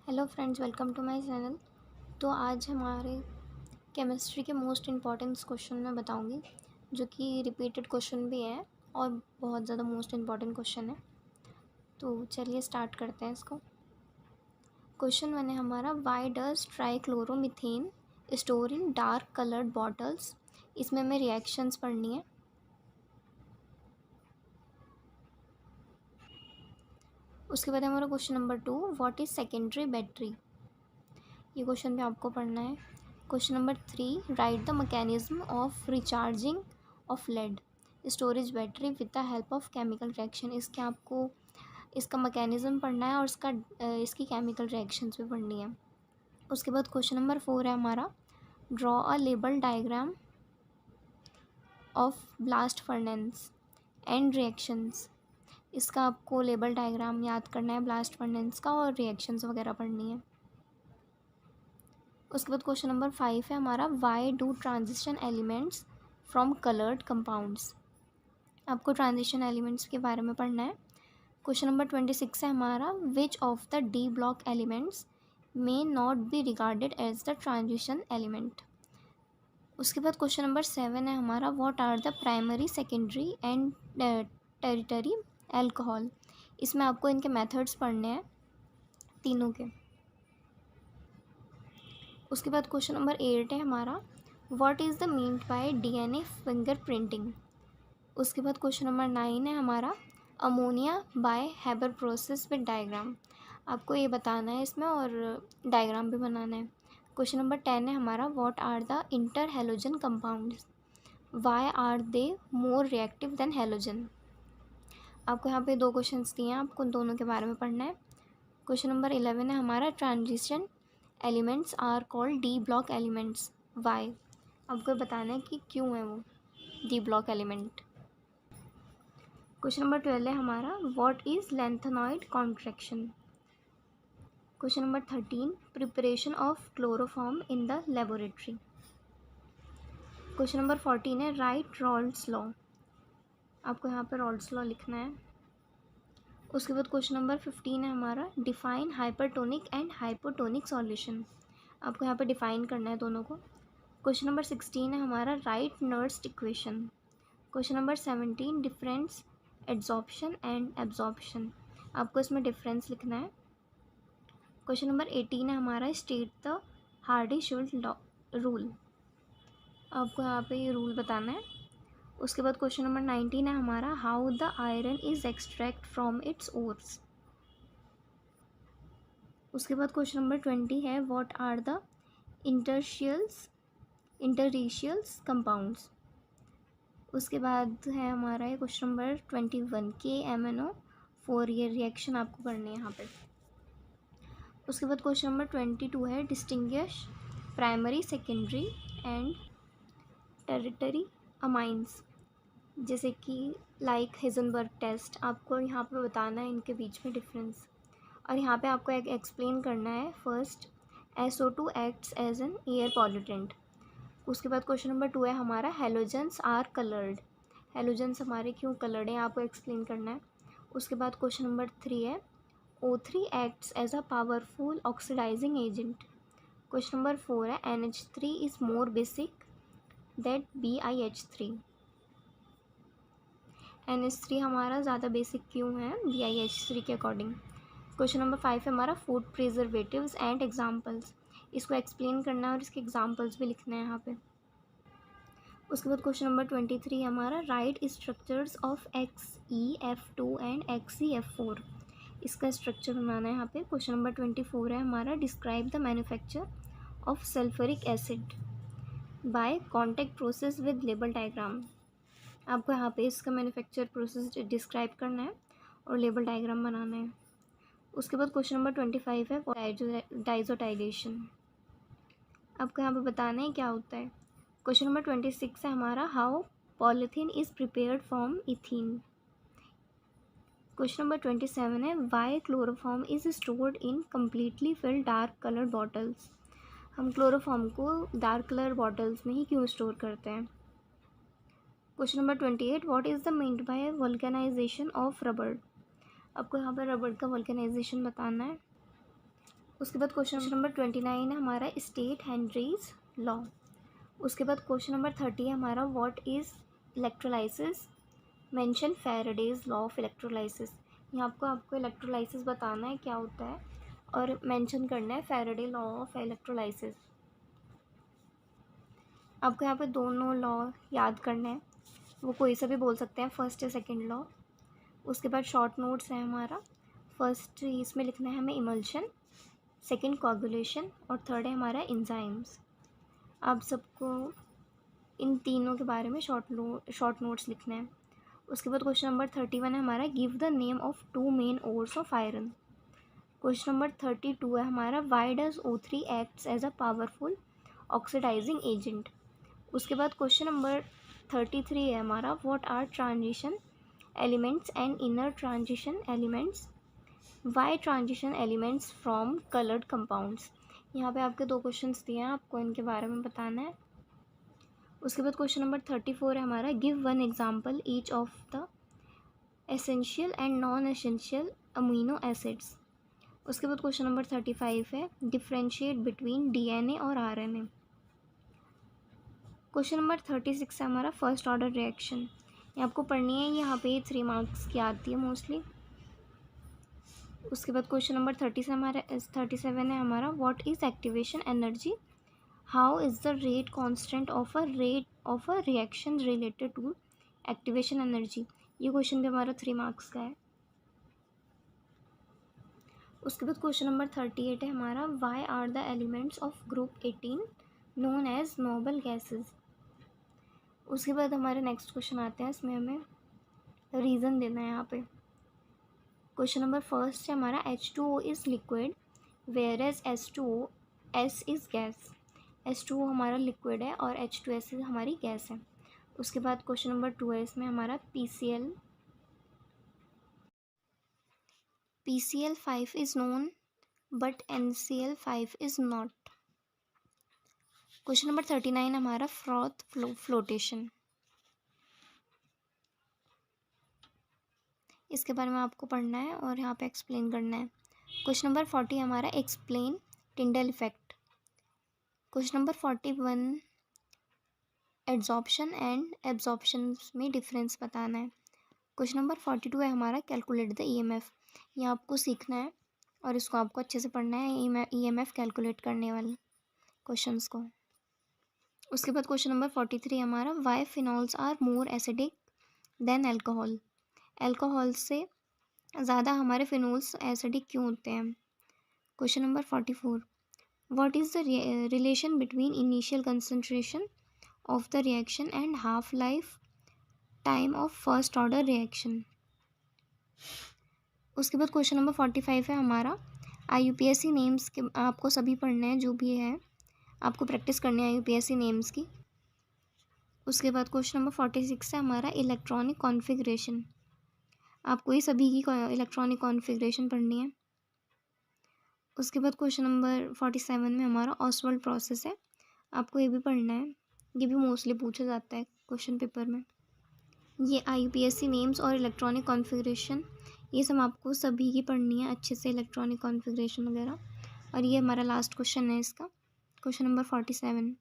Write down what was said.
Hello friends, welcome to my channel. तो आज हमारे केमिस्ट्री के मोस्ट इम्पॉर्टेंट क्वेश्चन मैं बताऊंगी, जो कि रिपीटेड क्वेश्चन भी है और बहुत ज़्यादा मोस्ट इम्पॉर्टेंट क्वेश्चन है। तो चलिए स्टार्ट करते हैं इसको। क्वेश्चन 1 है हमारा, why does trichloromethane store in dark coloured bottles. इसमें हमें रिएक्शंस पढ़नी है। उसके बाद हमारा question number 2, what is secondary battery. ये क्वेश्चन भी आपको पढ़ना है। Question number 3, write the mechanism of recharging of lead storage battery with the help of chemical reaction. इसके आपको इसका मैकेनिज्म पढ़ना है और इसकी केमिकल रिएक्शंस भी पढ़नी है। उसके बाद क्वेश्चन नंबर 4 है हमारा, draw a label diagram of blast furnace and reactions. इसका आपको लेबल डायग्राम याद करना है ब्लास्ट फर्नेस का, और रिएक्शंस वगैरह पढ़नी है। उसके बाद क्वेश्चन नंबर 5 है हमारा, why do transition elements from coloured compounds. आपको ट्रांजिशन एलिमेंट्स के बारे में पढ़ना है। क्वेश्चन नंबर 26 है हमारा, which of the D block elements may not be regarded as the transition element. उसके बाद क्वेश्चन नंबर 7 है हमारा, what are the primary secondary and tertiary alcohol. इसमें आपको इनके मेथड्स पढ़ने हैं तीनों के। उसके बाद क्वेश्चन नंबर 8 है हमारा, what is the meant bye DNA finger printing. उसके बाद क्वेश्चन नंबर 9 है हमारा, ammonia bye Haber process with diagram. आपको ये बताना है इसमें और डायग्राम भी बनाना है। क्वेश्चन नंबर 10 है हमारा, what are the inter halogen compounds, why are they more reactive than halogen. आपको यहाँ पे दो क्वेश्चंस दिए हैं, आपको दोनों के बारे में पढ़ना है। क्वेश्चन नंबर 11 है हमारा, transition elements are called D block elements, why. आपको बताना है कि क्यों है वो D block element. Question number 12 है हमारा, what is lanthanoid contraction. Question number 13, preparation of chloroform in the laboratory. Question number 14 है, राइट रॉल्ड्स लॉ। आपको यहाँ पर रॉल्ड्स लॉ लिखना है। उसके बाद क्वेश्चन नंबर 15 है हमारा, define hypertonic and hypotonic solution. आपको यहाँ पे डिफाइन करना है दोनों को। क्वेश्चन नंबर 16 है हमारा, right Nernst equation. Question number 17, difference adsorption and absorption. आपको इसमें डिफरेंस लिखना है। क्वेश्चन नंबर 18 है हमारा, स्टेट द हार्डी-शुल्ट रूल। आपको यहाँ पे ये रूल बताना है। उसके बाद क्वेश्चन नंबर 19 है हमारा, how the iron is extract from its ores. उसके बाद क्वेश्चन नंबर 20 है, व्हाट आर द इंटररेशियल्स कंपाउंड्स। उसके बाद है हमारा ये क्वेश्चन नंबर 21, KMnO4। ये रिएक्शन आपको करनी है यहाँ पे। उसके बाद क्वेश्चन नंबर 22 है, distinguish primary secondary and territory amines, जैसे कि लाइक हेजनबर्ग टेस्ट। आपको यहाँ पे बताना है इनके बीच में डिफरेंस, और यहाँ पे आपको एक एक्सप्लेन करना है। First, SO2 acts as an air pollutant. उसके बाद क्वेश्चन नंबर 2 है हमारा, हेलोजेंस आर कलर्ड। हेलोजेंस हमारे क्यों कलर्ड हैं, आपको एक्सप्लेन करना है। उसके बाद क्वेश्चन नंबर 3 है, O3 acts as a powerful oxidizing agent. Question number 4 है, NH3 is more basic that BiH3। NH3 हमारा ज़्यादा बेसिक क्यों है BiH3 के अकॉर्डिंग। क्वेश्चन नंबर 5 है हमारा, फूड प्रिजर्वेटिव्स एंड एग्जाम्पल्स। इसको एक्सप्लेन करना है और इसके एग्जाम्पल्स भी लिखना है यहाँ पे। उसके बाद क्वेश्चन नंबर 23 है हमारा, right structures of XeF2 and XeF4। इसका स्ट्रक्चर बनाना है यहाँ पे। क्वेश्चन नंबर 24 है हमारा, describe the manufacture of sulphuric acid by contact process with label diagram. आपको यहाँ पे इसका मैन्युफैक्चर प्रोसेस डिस्क्राइब करना है और लेबल डायग्राम बनाना है। उसके बाद क्वेश्चन नंबर 25 है, डाइजोटाइलेशन। आपको यहाँ पे बताना है क्या होता है। क्वेश्चन नंबर 26 है हमारा, how polythene is prepared from ethene. Question number 27 है, why chloroform is stored in completely filled dark colour bottles. हम क्लोरोफॉर्म को डार्क कलर बॉटल्स में ही क्यों स्टोर करते हैं। Question number 28, what is the meant by vulcanization of rubber. आपको यहाँ पर रबर का वल्केनाइजेशन बताना है। उसके बाद क्वेश्चन नंबर 29 है हमारा स्टेट हेनरीज लॉ। उसके बाद क्वेश्चन नंबर 30 है हमारा what is electrolysis, mention Faraday's law of electrolysis. यहाँ आपको इलेक्ट्रोलाइसिस बताना है क्या होता है और मेंशन करना है फैराडे लॉ ऑफ इलेक्ट्रोलाइसिस। आपको यहाँ पे दोनों लॉ याद करना है, वो कोई सा भी बोल सकते हैं, फर्स्ट या सेकेंड लॉ। उसके बाद शॉर्ट नोट्स है हमारा। फर्स्ट इसमें लिखना है हमें इमल्शन, सेकेंड कोगुलेशन और थर्ड है हमारा एंजाइम्स। आप सबको इन तीनों के बारे में शॉर्ट नोट्स लिखना है। उसके बाद क्वेश्चन नंबर 31 है हमारा give the name of 2 main ores of iron. Question number 32 है हमारा why does O3 acts as a powerful oxidizing agent. उसके बाद क्वेश्चन नंबर 33 है हमारा what are transition elements and inner transition elements, why transition elements from coloured compounds. यहाँ पे आपके 2 questions दिए हैं, आपको इनके बारे में बताना है। उसके बाद क्वेश्चन नंबर 34 है हमारा give 1 example each of the essential and non essential amino acids. उसके बाद क्वेश्चन नंबर 35 है डिफ्रेंशिएट बिटवीन DNA और RNA। क्वेश्चन नंबर 36 है हमारा फर्स्ट ऑर्डर रिएक्शन। ये आपको पढ़नी है, यहाँ पे 3 मार्क्स की आती है मोस्टली। उसके बाद क्वेश्चन नंबर 37 है हमारा what is activation energy, how is the rate constant of a reaction related to activation energy. ये क्वेश्चन भी हमारा 3 मार्क्स का है। उसके बाद क्वेश्चन नंबर 38 है हमारा why are the elements of group 18 known as noble gases. उसके बाद हमारे नेक्स्ट क्वेश्चन आते हैं, इसमें हमें रीज़न देना है यहाँ पे। क्वेश्चन नंबर फर्स्ट है हमारा H2O is liquid whereas S is gas. H2O हमारा लिक्विड है और H2S हमारी गैस है। उसके बाद क्वेश्चन नंबर 2 है, इसमें हमारा PCl5 is known but NCl5 is not. Question number 39 हमारा फ्रॉथ फ्लोटेशन, इसके बारे में आपको पढ़ना है और यहाँ पे एक्सप्लेन करना है। क्वेश्चन नंबर 40 हमारा explain Tyndall effect. Question number 41 adsorption and absorption में डिफरेंस बताना है। क्वेश्चन नंबर 42 है हमारा कैलकुलेट द EMF। ये आपको सीखना है और इसको आपको अच्छे से पढ़ना है, EMF कैलकुलेट करने वाले क्वेश्चंस को। उसके बाद क्वेश्चन नंबर 43 हमारा why phenols are more acidic than alcohol. Alcohol से ज़्यादा हमारे फिनोल्स एसिडिक क्यों होते हैं। Question number 44 what is the relation between initial concentration of the reaction and half life time of first order reaction. उसके बाद question number 45 है हमारा IUPAC नेम्स के आपको सभी पढ़ने हैं, जो भी है आपको प्रैक्टिस करनी है IUPAC नेम्स की। उसके बाद क्वेश्चन नंबर 46 है हमारा इलेक्ट्रॉनिक कॉन्फ़िगरेशन। आपको ये सभी की इलेक्ट्रॉनिक कॉन्फ़िगरेशन पढ़नी है। उसके बाद क्वेश्चन नंबर 47 में हमारा ऑसवाल्ड प्रोसेस है, आपको ये भी पढ़ना है, ये भी मोस्टली पूछा जाता है क्वेश्चन पेपर में। ये IUPAC नेम्स और इलेक्ट्रॉनिक कॉन्फ़िगरेशन ये सब आपको सभी की पढ़नी है अच्छे से, इलेक्ट्रॉनिक कॉन्फ़िगरेशन वगैरह। और ये हमारा लास्ट क्वेश्चन है इसका, क्वेश्चन नंबर 47।